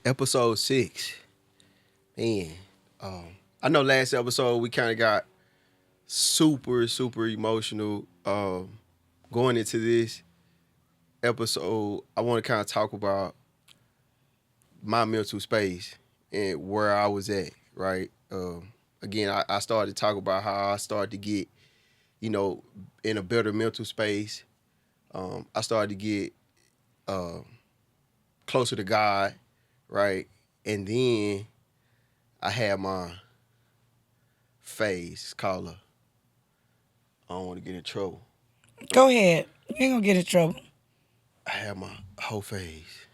Episode 6. Man, I know last episode we kind of got super emotional. Going into this episode, I want to kind of talk about my mental space and where I was at, right? Again, I started to talk about how I started to get, in a better mental space. I started to get uh, closer to God, right? And then I had my phase. It's called I don't want to get in trouble. Go ahead. You ain't gonna get in trouble. I had my whole phase.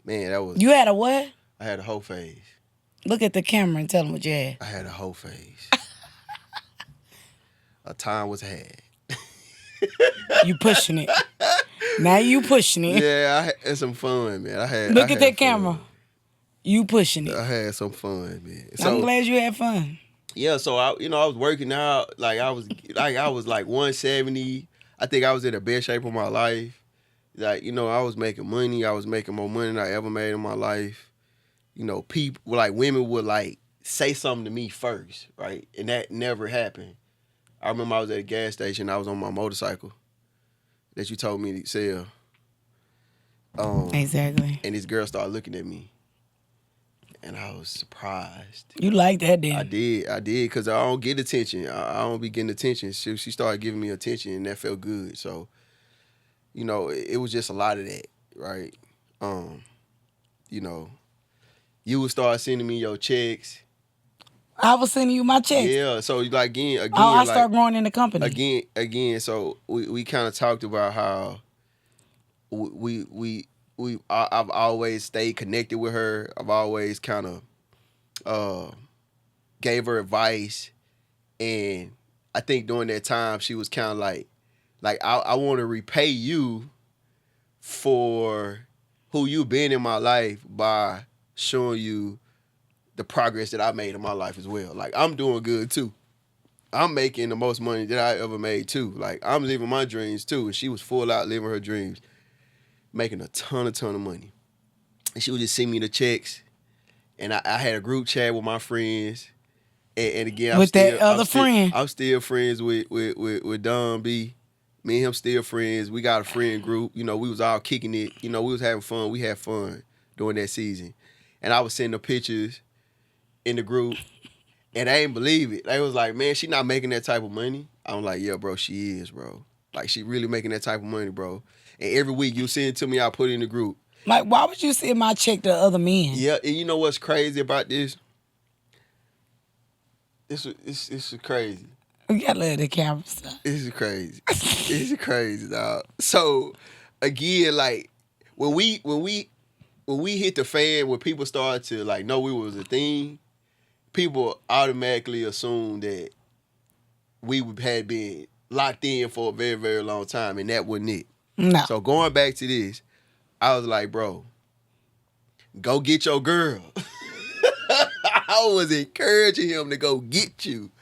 Man, that was. You had a what? I had a whole phase. Look at the camera and tell them what you had. I had a whole phase. A time was had. You pushing it. Now you pushing it. Yeah, I had some fun, man. Look I at had that camera. fun. You pushing it. I had some fun, man. I'm glad you had fun. Yeah, so I was working out. I was like 170. I think I was in the best shape of my life. Like, I was making money. I was making more money than I ever made in my life. People like women would like say something to me first, right? And that never happened. I remember I was at a gas station. I was on my motorcycle that you told me to sell. Exactly. And this girl started looking at me. And I was surprised. You like that then? I did, because I don't get attention. I don't be getting attention. She started giving me attention, and that felt good. So, it was just a lot of that, right? You would start sending me your checks. I was sending you my checks. Yeah, so like again. Oh, I start growing in the company. Again. So we kind of talked about how I've always stayed connected with her. I've always kind of gave her advice, and I think during that time she was kind of like I want to repay you for who you've been in my life by showing you the progress that I made in my life as well. Like, I'm doing good too. I'm making the most money that I ever made too. Like, I'm living my dreams too, and she was full out living her dreams, making a ton of money. And she would just send me the checks, and I had a group chat with my friends. And again, I'm still friends with Don B. Me and him still friends. We got a friend group. We was all kicking it. We was having fun. We had fun during that season. And I was sending the pictures in the group, and they didn't believe it. They was like, man, she not making that type of money. I'm like, yeah, bro, she is, bro. Like, she really making that type of money, bro. And every week you send it to me, I put it in the group. Like, why would you send my check to other men? Yeah, and you know what's crazy about this? This is crazy. We gotta let the camera stop. This is crazy. This is crazy, dog. So again, like when we hit the fan, when people started to like know we was a thing, people automatically assumed that we had been locked in for a very, very long time, and that wasn't it. No. So going back to this, I was like, bro, go get your girl. I was encouraging him to go get you.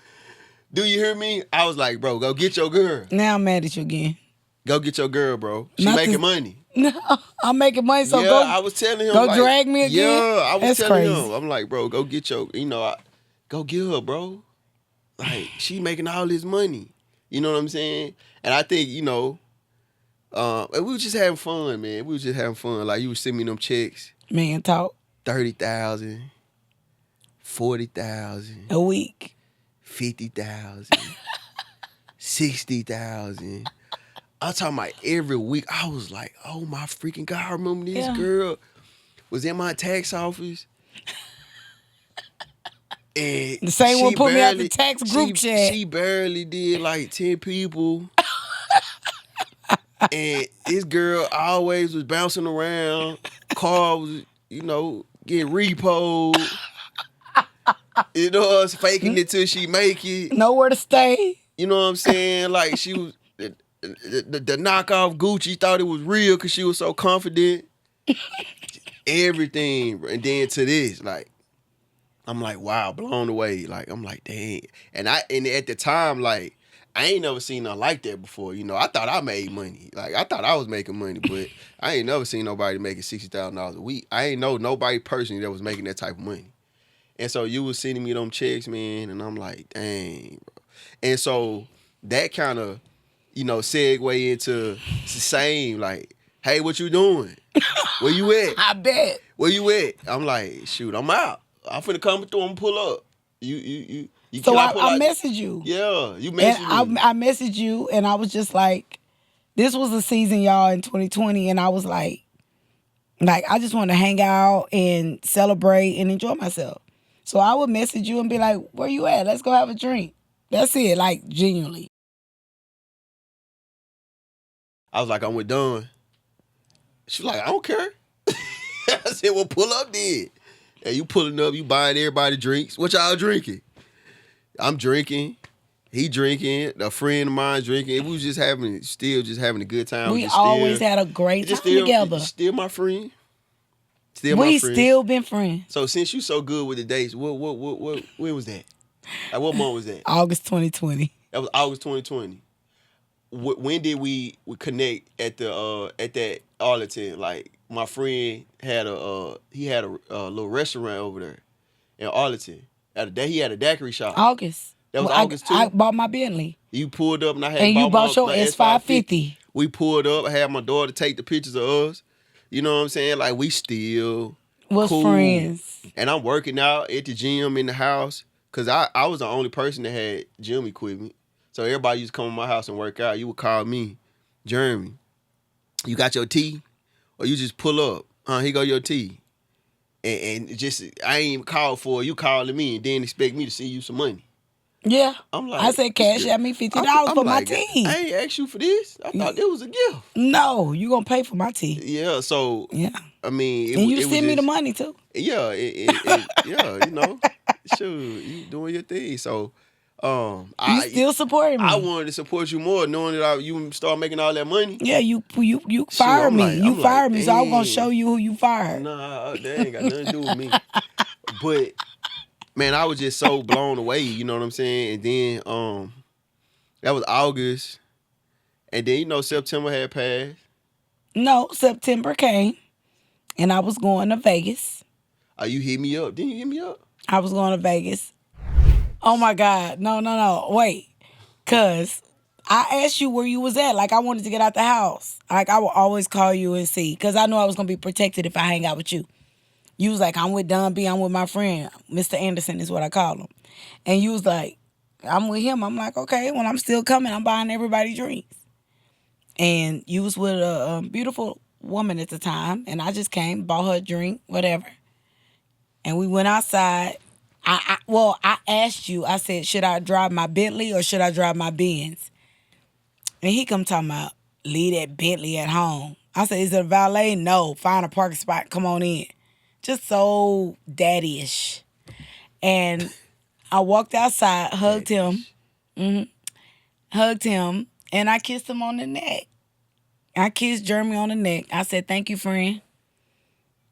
Do you hear me? I was like, bro, go get your girl. Now I'm mad at you again. Go get your girl, bro. She making money. No, I'm making money, so yeah, go. I was telling him, go like, drag me again. Yeah, I was That's telling crazy. him. I'm like, bro, go get your, go get her, bro. Like, she making all this money. You know what I'm saying? And I think, and we was just having fun, man. We was just having fun. Like, you would send me them checks. Man, talk. 30,000, 40,000 a week, 50,000, 60,000. I'm talking about every week. I was like, oh my freaking God, I remember this girl was in my tax office. And the same one put me out the tax group chat. She barely did like 10 people. And this girl always was bouncing around. Car was, getting repoed. Us faking it till she make it. Nowhere to stay. You know what I'm saying? Like, she was... The knockoff Gucci thought it was real because she was so confident. Everything. And then to this, like, I'm like, wow, blown away. Like, I'm like, dang. And at the time, like, I ain't never seen nothing like that before. You know, I thought I made money. Like, I thought I was making money, but I ain't never seen nobody making $60,000 a week. I ain't know nobody personally that was making that type of money. And so you was sending me them checks, man, and I'm like, dang, bro. And so that kind of, you know, segue into the same, like, hey, what you doing? Where you at? I bet. Where you at? I'm like, shoot, I'm out. I'm finna come through and pull up. You So can pull I out? messaged you. Yeah, you messaged And me. I messaged you, and I was just like, this was the season, y'all, in 2020, and I was like, I just want to hang out and celebrate and enjoy myself. So I would message you and be like, where you at? Let's go have a drink. That's it, like, genuinely. I was like, I'm with Dawn. She was like, I don't care. I said, well, pull up then. And you pulling up, you buying everybody drinks. What y'all drinking? I'm drinking. He drinking. A friend of mine drinking. We was just still having a good time. We always had a great time together. Still my friend. We still been friends. So since you so good with the dates, when was that? Like, what month was that? August 2020. That was August 2020. When did we connect at that Arlington? Like, my friend had a little restaurant over there in Arlington. He had a daiquiri shop. August. That was August too. I bought my Bentley. You pulled up and I had and you bought your S550. We pulled up. I had my daughter take the pictures of us. You know what I'm saying? Like, we still was cool. Friends. And I'm working out at the gym in the house because I was the only person that had gym equipment. So everybody used to come to my house and work out. You would call me, Jeremy, you got your tea? Or you just pull up. Here go your tea. And just, I ain't even called for it. You calling me and then expect me to send you some money. Yeah. I'm like, I said cash at me $50 for my tea. I ain't asked you for this. I thought it was a gift. No, you gonna pay for my tea. Yeah, so, yeah. I mean. And you send me the money too. Yeah, yeah, you know. Shoot, you doing your thing. So, you still supporting me. I wanted to support you more, knowing that you start making all that money. Yeah, you fired me. You fired me, so I'm gonna show you who you fired. Nah, that ain't got nothing to do with me. But man, I was just so blown away. You know what I'm saying? And then that was August, and then September had passed. No, September came, and I was going to Vegas. Oh, you hit me up? Didn't you hit me up? I was going to Vegas. Oh my God. No. Wait. Cause I asked you where you was at. Like, I wanted to get out the house. Like, I will always call you and see. Cause I know I was gonna be protected if I hang out with you. You was like, I'm with Don B, I'm with my friend. Mr. Anderson is what I call him. And you was like, I'm with him. I'm like, okay, when I'm still coming, I'm buying everybody drinks. And you was with a beautiful woman at the time. And I just came, bought her a drink, whatever. And we went outside. I asked you, I said, should I drive my Bentley or should I drive my Benz? And he come talking about, leave that Bentley at home. I said, is it a valet? No, find a parking spot, come on in. Just so daddy-ish. And I walked outside, hugged him, and I kissed him on the neck. I kissed Jeremy on the neck. I said, thank you, friend.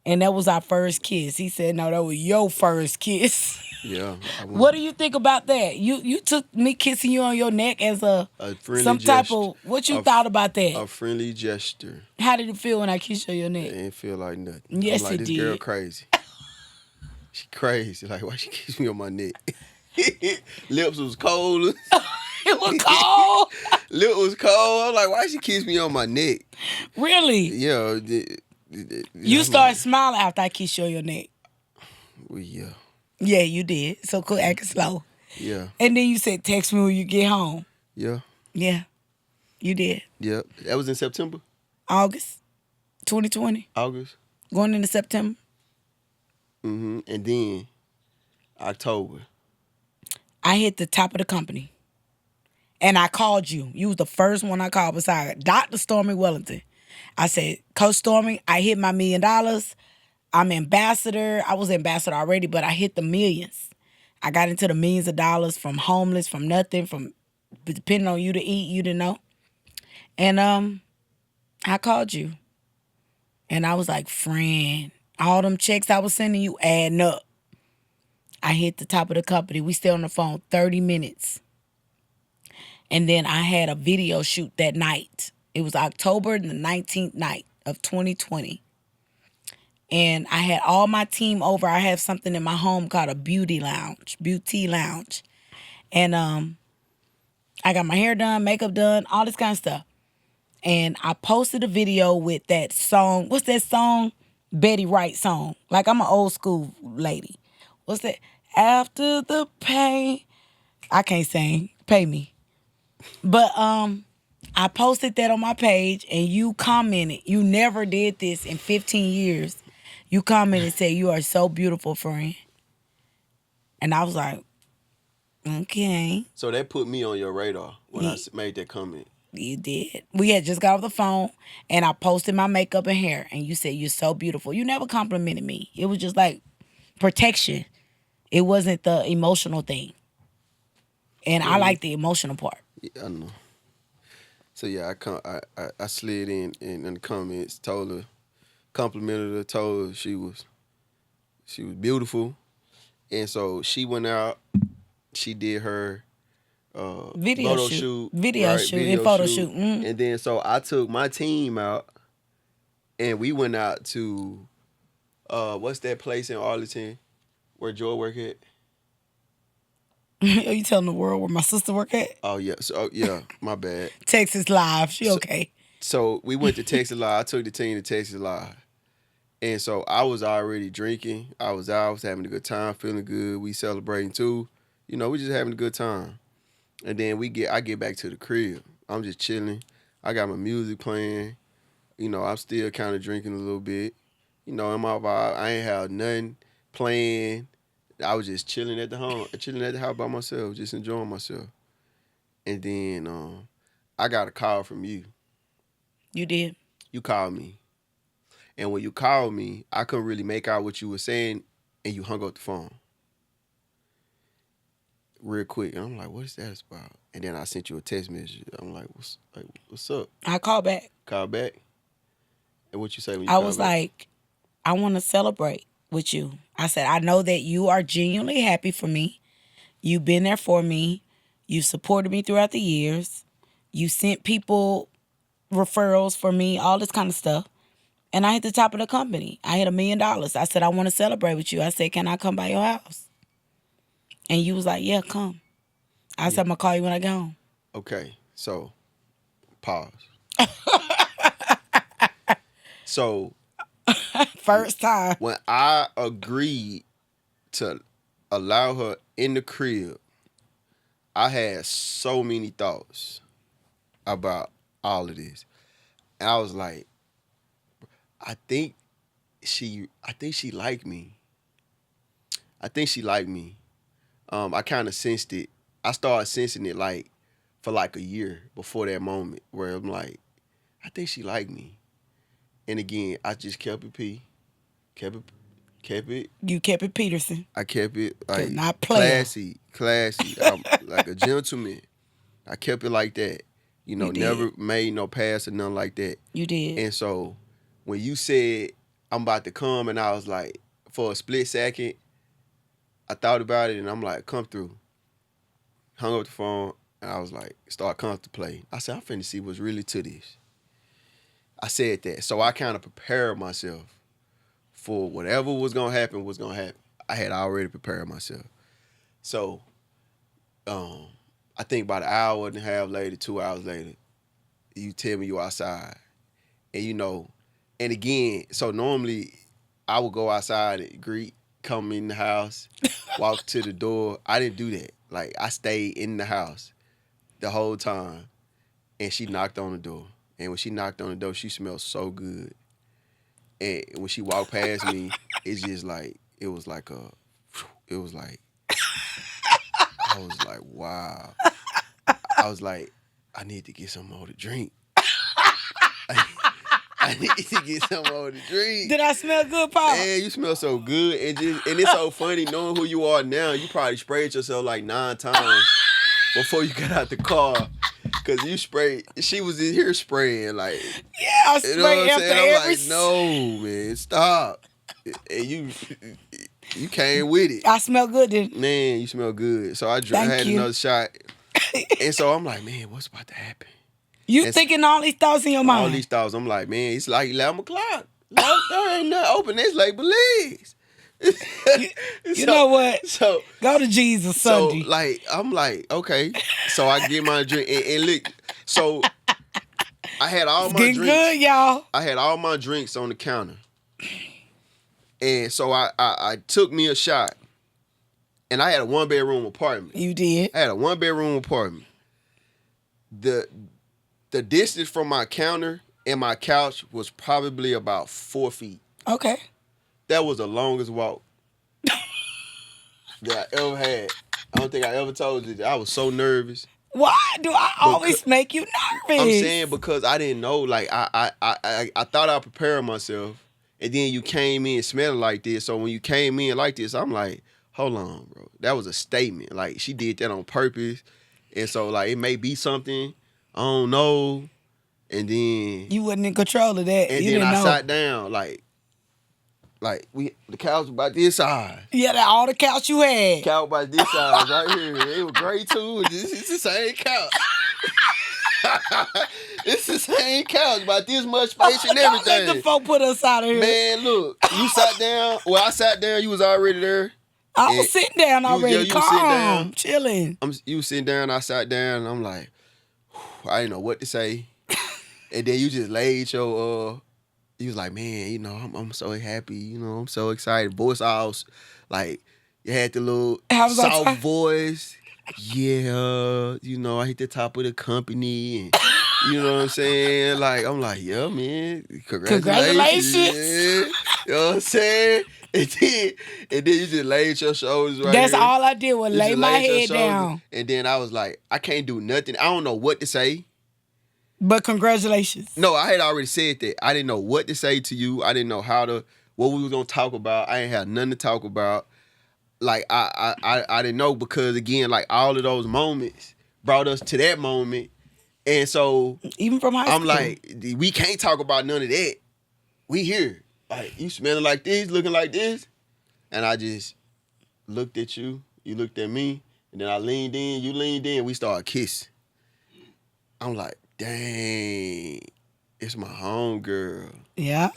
And that was our first kiss. He said, no, that was your first kiss. Yeah. What do you think about that? You took me kissing you on your neck as a friendly some gesture. Type of, what you thought about that? A friendly gesture. How did it feel when I kissed you on your neck? It didn't feel like nothing. Yes, I'm like, it this did. girl crazy. She crazy. Like, why she kiss me on my neck? Lips was cold. It was cold? Lip was cold. I'm like, why she kiss me on my neck? Really? Yeah. You started smiling after I kissed you on your neck. Well, yeah. Yeah, you did. So quit acting slow. Yeah. And then you said, text me when you get home. Yeah. Yeah. You did. Yeah. That was in September? August 2020. August. Going into September. Mm-hmm. And then October. I hit the top of the company. And I called you. You was the first one I called beside Dr. Stormy Wellington. I said, Coach Stormy, I hit my $1 million. I'm ambassador. I was ambassador already, but I hit the millions. I got into the millions of dollars from homeless, from nothing, from depending on you to eat, you to know. And I called you. And I was like, friend, all them checks I was sending you adding up. I hit the top of the company. We stayed on the phone 30 minutes. And then I had a video shoot that night. It was October the 19th night of 2020. And I had all my team over. I have something in my home called a beauty lounge. And I got my hair done, makeup done, all this kind of stuff. And I posted a video with that song. What's that song? Betty Wright song. Like, I'm an old school lady. What's that? After the pain. I can't sing. Pay me. But I posted that on my page, and you commented. You never did this in 15 years. You commented and said, "You are so beautiful, friend." And I was like, okay. So that put me on your radar when I made that comment. You did. We had just got off the phone, and I posted my makeup and hair, and you said, "You're so beautiful." You never complimented me. It was just like protection. It wasn't the emotional thing. And I like the emotional part. Yeah, I know. So yeah, I slid in the comments, told her, complimented her, told her she was beautiful, and so she went out. She did her Video photo shoot. shoot, Video right, shoot and photo shoot. Mm-hmm. And then so I took my team out, and we went out to what's that place in Arlington where Joy work at? Are you telling the world where my sister work at? Oh yeah, so yeah, my bad. Texas Live. She okay. So we went to Texas Live. I took the team to Texas Live. And so I was already drinking. I was out. I was having a good time, feeling good. We celebrating too. You know, we just having a good time. And then I get back to the crib. I'm just chilling. I got my music playing. You know, I'm still kind of drinking a little bit. You know, in my vibe, I ain't had nothing playing. I was just chilling at the house by myself, just enjoying myself. And then I got a call from you. You did? You called me. And when you called me, I couldn't really make out what you were saying, and you hung up the phone real quick. And I'm like, what is that about? And then I sent you a text message. I'm like, what's up? I called back. Call back? And what you say when you I call was back? like, I want to celebrate with you. I said, I know that you are genuinely happy for me. You've been there for me. You supported me throughout the years. You sent people referrals for me, all this kind of stuff. And I hit the top of the company. I hit $1 million. I said, I want to celebrate with you. I said, can I come by your house? And you was like, yeah, come. I said, I'm going to call you when I get home. Okay, so pause. So First time. when I agreed to allow her in the crib, I had so many thoughts about all of this. And I was like, I think she liked me. I think she liked me. I kind of sensed it. I started sensing it like for like a year before that moment where I'm like, I think she liked me. And again, I just kept it P. Kept it. You kept it Peterson. I kept it like not player. classy. I'm like a gentleman. I kept it like that. You know, never made no pass or nothing like that. You did. And so when you said I'm about to come, and I was like, for a split second, I thought about it, and I'm like, come through. Hung up the phone, and I was like, start contemplating. I said, I'm finna see what's really to this. I said that. So I kind of prepared myself for whatever was going to happen was going to happen. I had already prepared myself. So I think about an hour and a half later, 2 hours later, you tell me you're outside. And you know, and again, so normally I would go outside and greet, come in the house, walk to the door. I didn't do that. Like, I stayed in the house the whole time. And she knocked on the door. And when she knocked on the door, she smelled so good. And when she walked past me, it's just like, it was like, I was like, wow. I was like, I need to get some more to drink. I need to get some more to drink. Did I smell good, Paul? Man, you smell so good. And it's so funny knowing who you are now. You probably sprayed yourself like 9 times before you got out the car. Because you sprayed. She was in here spraying like. Yeah, I sprayed, you know what I'm saying? I'm every... like, no, man, stop. And you came with it. I smell good, didn't Man, you smell good. So I had another shot. And so I'm like, man, what's about to happen? You And thinking all these thoughts in your mind. All these thoughts. I'm like, man, it's like 11 o'clock. There ain't nothing open. It's like Belize. You know what? So go to Jesus Sunday. So like, I'm like, okay. So I get my drink and look. So I had all my drinks. Good, y'all. I had all my drinks on the counter. And so I took me a shot. And I had a 1-bedroom apartment. You did. I had a 1-bedroom apartment. The distance from my counter and my couch was probably about 4 feet. Okay. That was the longest walk that I ever had. I don't think I ever told you that. I was so nervous. Why do I always make you nervous? I'm saying because I didn't know. Like I thought I prepared myself, and then you came in smelling like this. So when you came in like this, I'm like, hold on, bro. That was a statement. Like she did that on purpose, and so like it may be something. I don't know. And then you wasn't in control of that. And you then didn't I know. sat down like the couch was about this size. Yeah, all the couch you had. Couch about this size right here. It was great too. It's the same couch. It's the same couch, about this much space and everything. Don't let the folk put us out of here. Man, look, you sat down. Well, I sat down. You was already there. I was sitting down already. You was sitting down. Chilling. You was sitting down. I sat down, and I'm like, I didn't know what to say. And then you just laid your you was like, man, you know, I'm so happy, you know, I'm so excited. Voice all like you had the little soft voice. Yeah, you know, I hit the top of the company, and you know what I'm saying? Like, I'm like, yeah, man, congratulations. Yeah. You know what I'm saying? And then you just laid your shoulders right That's here. all I did was lay my head down. And then I was like, I can't do nothing. I don't know what to say. But congratulations. No, I had already said that. I didn't know what to say to you. I didn't know what we was gonna talk about. I ain't had nothing to talk about. Like I didn't know, because again, like all of those moments brought us to that moment. And so even from high school, I'm like, we can't talk about none of that. We here. Like, you smelling like this, looking like this. And I just looked at you, you looked at me, and then I leaned in, you leaned in, we started kissing. I'm like, dang, it's my homegirl. Yeah.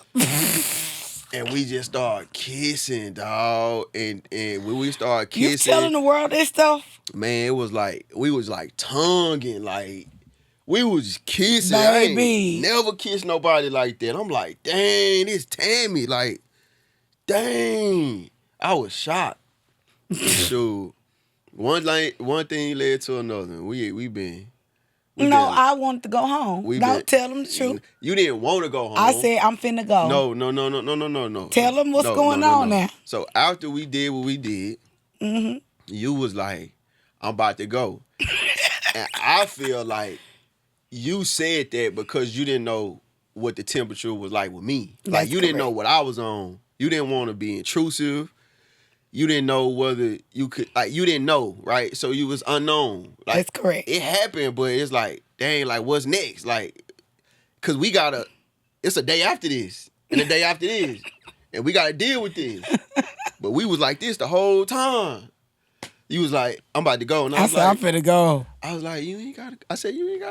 And we just started kissing, dog. And when we started kissing, you telling the world this stuff? Man, it was like, we was like tonguing, like, we was kissing. Baby. I ain't never kissed nobody like that. I'm like, dang, this Tammy. Like, dang. I was shocked. Shoot. One thing led to another. We been. I wanted to go home. Don't tell them the truth. You didn't want to go home. I said, I'm finna go. No. Tell them what's going on now. So after we did what we did, you was like, I'm about to go. And I feel like you said that because you didn't know what the temperature was like with me. Like, you didn't know what I was on. You didn't want to be intrusive. You didn't know whether you could, like, you didn't know, right? So you was unknown. Like, that's correct. It happened, but it's like, dang, like, what's next? Like, because it's a day after this, and a day after this, and we got to deal with this. But we was like this the whole time. You was like, I'm about to go. And I said, I'm finna go. I was like, you ain't got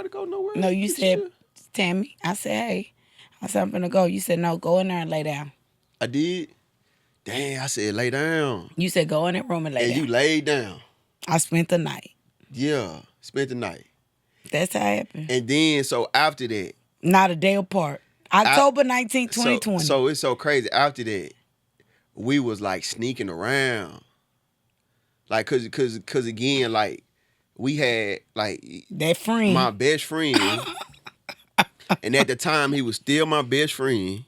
to go nowhere. No, you said, Tammy, I said, hey. I said, I'm finna go. You said, no, go in there and lay down. I did. Dang, I said, lay down. You said, go in that room and lay down. And you laid down. I spent the night. Yeah, spent the night. That's how it happened. And then, so after that. Not a day apart. October 19th, 2020. So it's so crazy. After that, we was like sneaking around. Like, cause again, like, we had, like. That friend. My best friend. And at the time, he was still my best friend.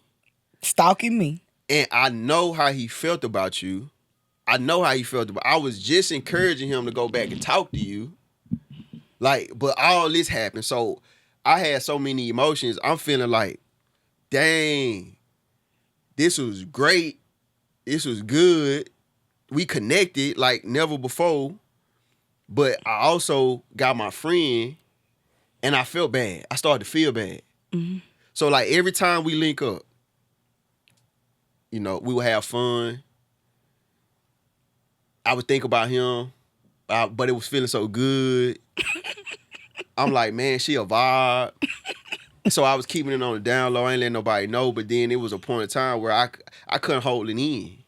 Stalking me. And I know how he felt about you. I was just encouraging him to go back and talk to you. Like, but all this happened. So I had so many emotions. I'm feeling like, dang, this was great. This was good. We connected like never before. But I also got my friend, and I felt bad. I started to feel bad. Mm-hmm. So like every time we link up, you know, we would have fun. I would think about him, but it was feeling so good. I'm like, man, she a vibe. So I was keeping it on the down low. I ain't letting nobody know. But then it was a point in time where I couldn't hold it in.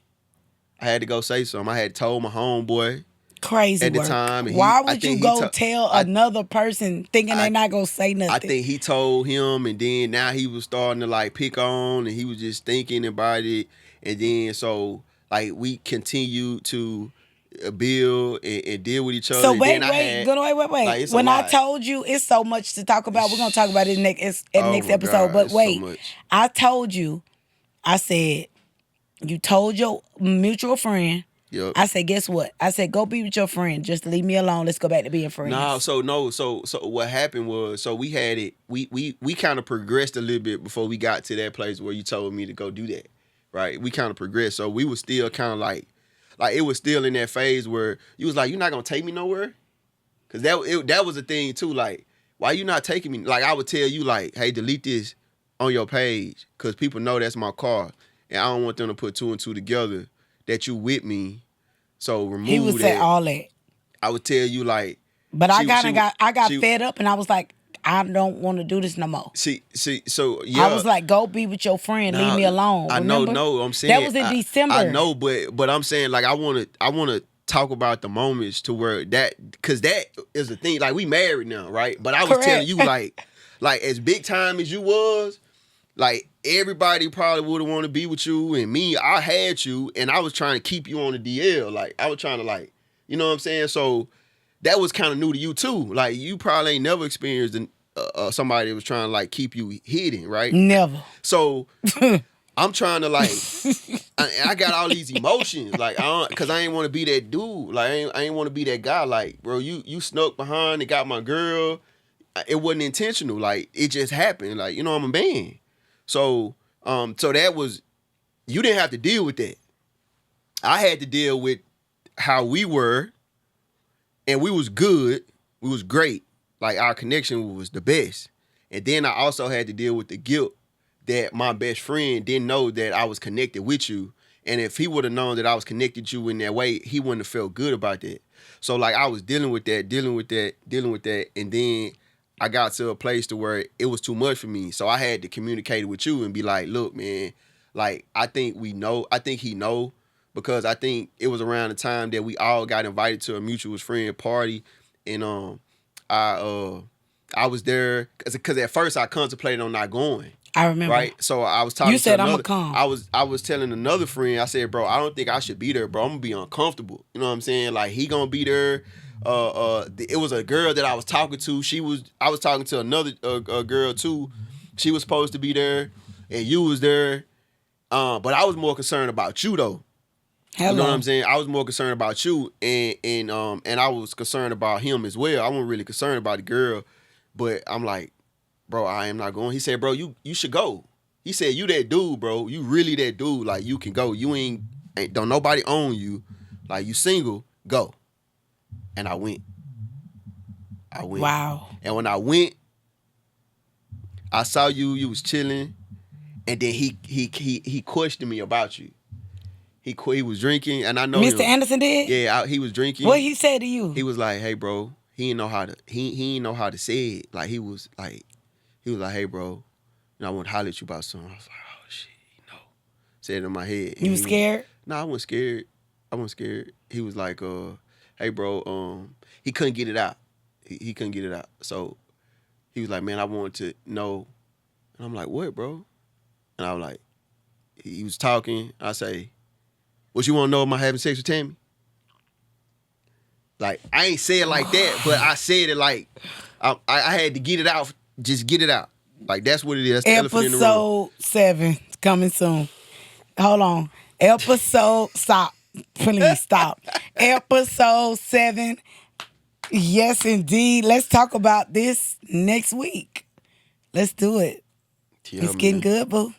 I had to go say something. I had told my homeboy Crazy at the work. time. And Why would you go tell another person thinking they're not gonna say nothing? I think he told him, and then now he was starting to like pick on, and he was just thinking about it. And then so like we continued to build and deal with each other. So and wait. Like, it's when a I lot. told you it's so much to talk about, we're gonna talk about it next Oh my episode. God, But it's wait, so much. I told you, I said you told your mutual friend. Yep. I said, guess what? I said, go be with your friend. Just leave me alone. Let's go back to being friends. So what happened was, so we had it. We kind of progressed a little bit before we got to that place where you told me to go do that, right? We kind of progressed, so we was still kind of like it was still in that phase where you was like, you're not gonna take me nowhere, cause that was a thing too. Like, why you not taking me? Like, I would tell you like, hey, delete this on your page, cause people know that's my car, and I don't want them to put two and two together that you with me. So remove he would say all that. I would tell you like, but I got fed up, and I was like, I don't want to do this no more. So yeah, I was like, go be with your friend, leave me alone. Remember? I know. I'm saying that was in December. I know, but I'm saying like I want to talk about the moments to where because that is the thing. Like, we married now, right? But I was telling you like as big time as you was. Like, everybody probably would have wanted to be with you, and me, I had you, and I was trying to keep you on the DL. Like, I was trying to, like, you know what I'm saying? So that was kind of new to you too. Like, you probably ain't never experienced somebody that was trying to like keep you hidden, right? Never. So I'm trying to like, I got all these emotions, like, cause I ain't want to be that dude. Like, I ain't want to be that guy. Like, bro, you snuck behind and got my girl. It wasn't intentional. Like, it just happened. Like, you know, I'm a man. So that was, you didn't have to deal with that. I had to deal with how we were, and we was good. We was great. Like, our connection was the best. And then I also had to deal with the guilt that my best friend didn't know that I was connected with you. And if he would have known that I was connected to you in that way, he wouldn't have felt good about that. So like, I was dealing with that. And then I got to a place to where it was too much for me. So I had to communicate with you and be like, look, man, like, I think he know, because I think it was around the time that we all got invited to a mutual friend party. And I was there because at first I contemplated on not going. I remember. Right? So I was talking you said, to another, I'm gonna come. I was telling another friend, I said, bro, I don't think I should be there, bro. I'm gonna be uncomfortable. You know what I'm saying? Like, he gonna be there. It was a girl that I was talking to. I was talking to another girl too. She was supposed to be there, and you was there. But I was more concerned about you though. Hello. You know what I'm saying? I was more concerned about you, and I was concerned about him as well. I wasn't really concerned about the girl, but I'm like, bro, I am not going. He said, bro, you should go. He said, you that dude, bro. You really that dude. Like, you can go. You ain't don't nobody own you. Like, you single, go. And I went. Wow. And when I went, I saw you was chilling, and then he questioned me about you. He was drinking, and I know Mr. Anderson did? Yeah, he was drinking. What he said to you? He was like, "Hey, bro, he didn't know how to say it. Like, he was like, hey, bro, I want to holler at you about something." I was like, "Oh shit, said it in my head." You was scared? No, I wasn't scared. He was like, "Hey, bro, he couldn't get it out. He couldn't get it out. So he was like, man, I wanted to know." And I'm like, "What, bro?" And I was like, he was talking. I say, "What you want to know? Am I having sex with Tammy?" Like, I ain't say it like that, but I said it like I had to get it out. Just get it out. Like, that's what it is. That's the elephant in the room. Episode 7 coming soon. Hold on. Stop. Please stop. Episode 7. Yes, indeed. Let's talk about this next week. Let's do it. Yeah, it's getting good, boo.